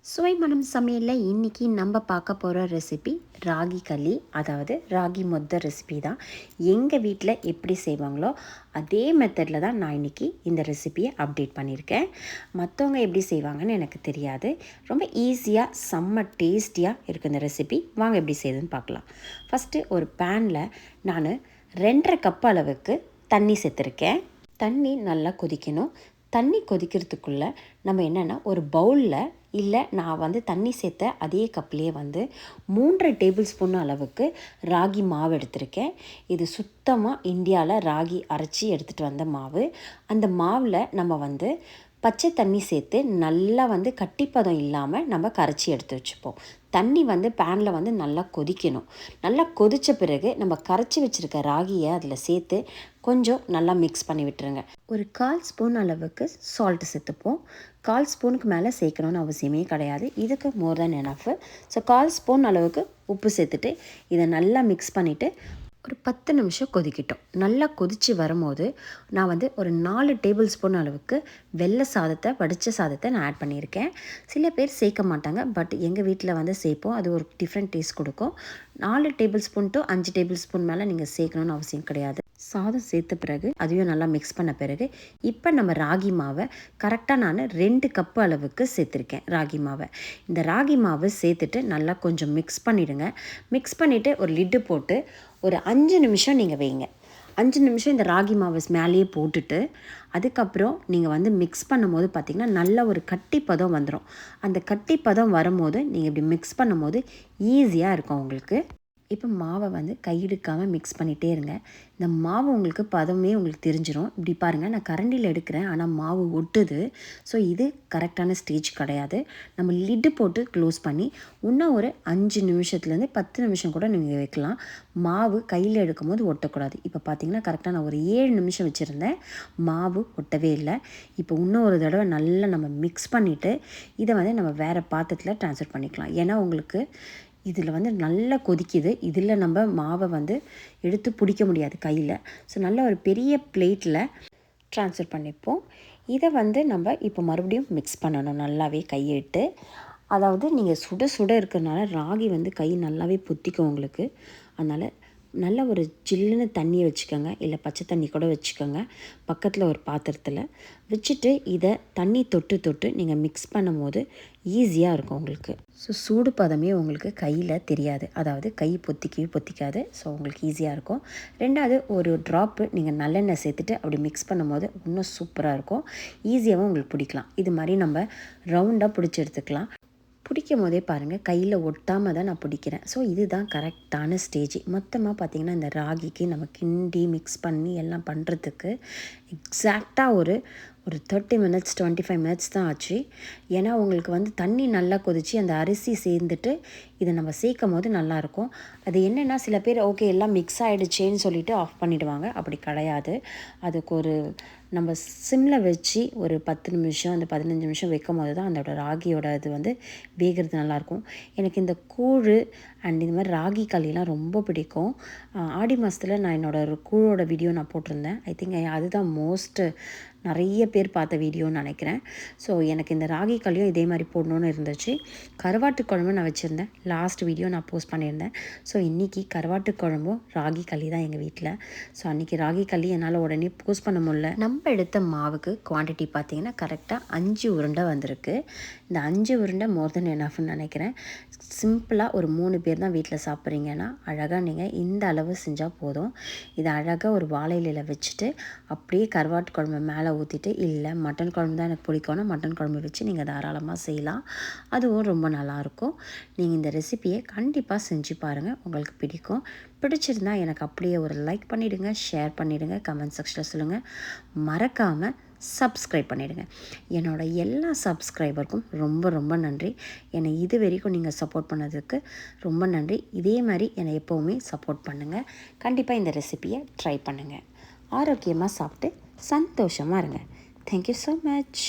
சுவை மனம் சமையலில் இன்றைக்கி நம்ம பார்க்க போகிற ரெசிபி ராகி களி, அதாவது ராகி மொத்த ரெசிபி தான். எங்கள் வீட்டில் எப்படி செய்வாங்களோ அதே மெத்தடில் தான் நான் இன்றைக்கி இந்த ரெசிபியை அப்டேட் பண்ணியிருக்கேன். மற்றவங்க எப்படி செய்வாங்கன்னு எனக்கு தெரியாது. ரொம்ப ஈஸியாக செம்ம டேஸ்டியாக இருக்குது இந்த ரெசிபி. வாங்க எப்படி செய்யுதுன்னு பார்க்கலாம். ஃபஸ்ட்டு ஒரு பேனில் நான் 2.5 கப் அளவுக்கு தண்ணி சேர்த்துருக்கேன். தண்ணி நல்லா கொதிக்கணும். தண்ணி கொதிக்கிறதுக்குள்ளே நம்ம என்னென்னா ஒரு பவுலில் இல்லை நான் தண்ணி சேர்த்த அதே கப்லேயே 3 டேபிள் ஸ்பூன் அளவுக்கு ராகி மாவு எடுத்திருக்கேன். இது சுத்தமாக இந்தியாவில் ராகி அரைச்சி எடுத்துகிட்டு வந்த மாவு. அந்த மாவில் நம்ம பச்சை தண்ணி சேர்த்து நல்லா கட்டிப்பதம் இல்லாமல் நம்ம கரைச்சி எடுத்து வச்சுப்போம். தண்ணி பேனில் நல்லா கொதிக்கணும். நல்லா கொதித்த பிறகு நம்ம கரைச்சி வச்சுருக்க ராகியை அதில் சேர்த்து கொஞ்சம் நல்லா மிக்ஸ் பண்ணி விட்டுருங்க. ஒரு 1/4 ஸ்பூன் அளவுக்கு சால்ட்டு சேர்த்துப்போம். 1/4 ஸ்பூனுக்கு மேலே சேர்க்கணுன்னு அவசியமே கிடையாது. இதுக்கு மோர் தென் எனஃப். ஸோ 1/4 ஸ்பூன் அளவுக்கு உப்பு சேர்த்துட்டு இதை நல்லா மிக்ஸ் பண்ணிவிட்டு ஒரு 10 நிமிஷம் கொதிக்கிட்டோம். நல்லா கொதித்து வரும்போது நான் ஒரு 4 டேபிள் ஸ்பூன் அளவுக்கு வெள்ளை சாதத்தை, வடித்த சாதத்தை நான் ஆட் பண்ணியிருக்கேன். சில பேர் சேர்க்க மாட்டாங்க, பட் எங்கள் வீட்டில் சேர்ப்போம். அது ஒரு டிஃப்ரெண்ட் டேஸ்ட் கொடுக்கும். 4 table spoon to 5 table spoon மேலே நீங்கள் சேர்க்கணுன்னு அவசியம் கிடையாது. சாதம் சேர்த்த பிறகு அதையும் நல்லா மிக்ஸ் பண்ண பிறகு இப்போ நம்ம ராகி மாவை கரெக்டாக நான் 2 கப்பு அளவுக்கு சேர்த்துருக்கேன். ராகி மாவை இந்த ராகி மாவை சேர்த்துட்டு நல்லா கொஞ்சம் மிக்ஸ் பண்ணிவிடுங்க. மிக்ஸ் பண்ணிவிட்டு ஒரு லிட்டு போட்டு ஒரு 5 நிமிஷம் நீங்கள் வைங்க. 5 நிமிஷம் இந்த ராகி மாவை மேலேயே போட்டுட்டு அதுக்கப்புறம் நீங்கள் மிக்ஸ் பண்ணும்போது பார்த்திங்கன்னா நல்ல ஒரு கட்டி பதம் வந்துடும். அந்த கட்டி பதம் வரும்போது நீங்கள் இப்படி மிக்ஸ் பண்ணும்போது ஈஸியாக இருக்கும் உங்களுக்கு. இப்போ மாவை கையெடுக்காமல் மிக்ஸ் பண்ணிகிட்டே இருங்க. இந்த மாவு உங்களுக்கு பதமே உங்களுக்கு தெரிஞ்சிடும். இப்படி பாருங்கள், நான் கரண்டியில் எடுக்கிறேன், ஆனால் மாவு ஒட்டுது. ஸோ இது கரெக்டான ஸ்டேஜ் கிடையாது. நம்ம லிட்டு போட்டு க்ளோஸ் பண்ணி இன்னும் ஒரு 5 நிமிஷத்துலேருந்து 10 நிமிஷம் கூட நீங்கள் வைக்கலாம். மாவு கையில் எடுக்கும்போது ஒட்டக்கூடாது. இப்போ பார்த்திங்கன்னா கரெக்டாக நான் ஒரு 7 நிமிஷம் வச்சுருந்தேன். மாவு ஒட்டவே இல்லை. இப்போ இன்னும் ஒரு தடவை நல்லா நம்ம மிக்ஸ் பண்ணிவிட்டு இதை நம்ம வேறு பாத்திரத்தில் ட்ரான்ஸ்ஃபர் பண்ணிக்கலாம். ஏன்னா உங்களுக்கு இதில் நல்லா கொதிக்குது. இதில் நம்ம மாவை எடுத்து பிடிக்க முடியாது கையில். ஸோ நல்ல ஒரு பெரிய பிளேட்டில் ட்ரான்ஸ்ஃபர் பண்ணிப்போம். இதை நம்ம இப்போ மறுபடியும் மிக்ஸ் பண்ணணும் நல்லாவே கையிட்டு. அதாவது நீங்கள் சுட சுட இருக்கிறதுனால ராகி கை நல்லாவே பொத்திக்கும் உங்களுக்கு. அதனால் நல்ல ஒரு ஜில்லுன்னு தண்ணியை வச்சுக்கோங்க, இல்லை பச்சை தண்ணி கூட வச்சுக்கோங்க. பக்கத்தில் ஒரு பாத்திரத்தில் வச்சுட்டு இதை தண்ணி தொட்டு தொட்டு நீங்கள் மிக்ஸ் பண்ணும்போது ஈஸியாக இருக்கும் உங்களுக்கு. ஸோ சூடு பதமே உங்களுக்கு கையில் தெரியாது, அதாவது கை பொத்திக்கவே பொத்திக்காது. ஸோ உங்களுக்கு ஈஸியாக இருக்கும். 2வது ஒரு ட்ராப்பு நீங்கள் நல்லெண்ணெய் சேர்த்துட்டு அப்படி மிக்ஸ் பண்ணும்போது இன்னும் சூப்பராக இருக்கும். ஈஸியாகவும் உங்களுக்கு பிடிக்கலாம். இது மாதிரி நம்ம ரவுண்டாக பிடிச்சி எடுத்துக்கலாம். பிடிக்கும் போதே பாருங்கள் கையில் ஒட்டாமல் தான் நான் பிடிக்கிறேன். ஸோ இதுதான் கரெக்டான ஸ்டேஜ். மொத்தமாக பார்த்திங்கன்னா இந்த ராகிக்கு நம்ம கிண்டி மிக்ஸ் பண்ணி எல்லாம் பண்ணுறதுக்கு எக்ஸாக்டாக ஒரு 30 மினிட்ஸ் 25 மினிட்ஸ் தான் ஆச்சு. ஏன்னா உங்களுக்கு தண்ணி நல்லா கொதித்து அந்த அரிசி சேர்ந்துட்டு இதை நம்ம சேர்க்கும் போது நல்லாயிருக்கும். அது என்னென்னா சில பேர் ஓகே எல்லாம் மிக்ஸ் ஆகிடுச்சேன்னு சொல்லிவிட்டு ஆஃப் பண்ணிவிடுவாங்க. அப்படி கிடையாது. அதுக்கு ஒரு நம்ம சிம்மில் வச்சு ஒரு 10 நிமிஷம் அந்த 15 நிமிஷம் வைக்கும் போது தான் அதோட ராகியோட இது வேகிறது நல்லாயிருக்கும். எனக்கு இந்த கூழ் அண்ட் இந்த மாதிரி ராகி களிலாம் ரொம்ப பிடிக்கும். ஆடி மாதத்தில் நான் என்னோடய ஒரு கூழோட வீடியோ நான் போட்டிருந்தேன். ஐ திங்க் அதுதான் நிறைய பேர் பார்த்த வீடியோன்னு நினைக்கிறேன். ஸோ எனக்கு இந்த ராகி களியும் இதே மாதிரி போடணுன்னு இருந்துச்சு. கருவாட்டு குழம்பு நான் வச்சுருந்தேன். லாஸ்ட் வீடியோ நான் போஸ்ட் பண்ணியிருந்தேன். ஸோ இன்றைக்கி கருவாட்டு குழம்பும் ராகி களி தான் எங்கள் வீட்டில். ஸோ அன்றைக்கி ராகி களி என்னால் உடனே போஸ்ட் பண்ண முடியல. நம்ம எடுத்த மாவுக்கு குவான்டிட்டி பார்த்திங்கன்னா கரெக்டாக 5 உருண்டை வந்திருக்கு. இந்த 5 உருண்டை மோர் தென் எனஃப்னு நினைக்கிறேன். சிம்பிளாக ஒரு 3 பேர் தான் வீட்டில் சாப்பிட்றீங்கன்னா அழகாக நீங்கள் இந்த அளவு செஞ்சால் போதும். இதை அழகாக ஒரு வாழை இலையில் வச்சுட்டு அப்படியே கருவாட்டு குழம்பு மேலே ஊற்றிட்டு, இல்லை மட்டன் குழம்பு தான் எனக்கு பிடிக்கும்னா மட்டன் குழம்பு வச்சு நீங்கள் தாராளமாக செய்யலாம். அதுவும் ரொம்ப நல்லாயிருக்கும். நீங்கள் இந்த ரெசிபியை கண்டிப்பாக செஞ்சு பாருங்கள், உங்களுக்கு பிடிக்கும். பிடிச்சிருந்தா எனக்கு அப்படியே ஒரு லைக் பண்ணிவிடுங்க, ஷேர் பண்ணிவிடுங்க, கமெண்ட் செக்ஷனில் சொல்லுங்கள். மறக்காமல் சப்ஸ்கிரைப் பண்ணிவிடுங்க. என்னோடய எல்லா சப்ஸ்கிரைபருக்கும் ரொம்ப ரொம்ப நன்றி. என்னை இது வரைக்கும் நீங்கள் சப்போர்ட் பண்ணதுக்கு ரொம்ப நன்றி. இதே மாதிரி என்னை எப்போவுமே சப்போர்ட் பண்ணுங்கள். கண்டிப்பாக இந்த ரெசிபியை ட்ரை பண்ணுங்கள். ஆரோக்கியமாக சாப்பிட்டு சந்தோஷமாக இருங்க. Thank you so much.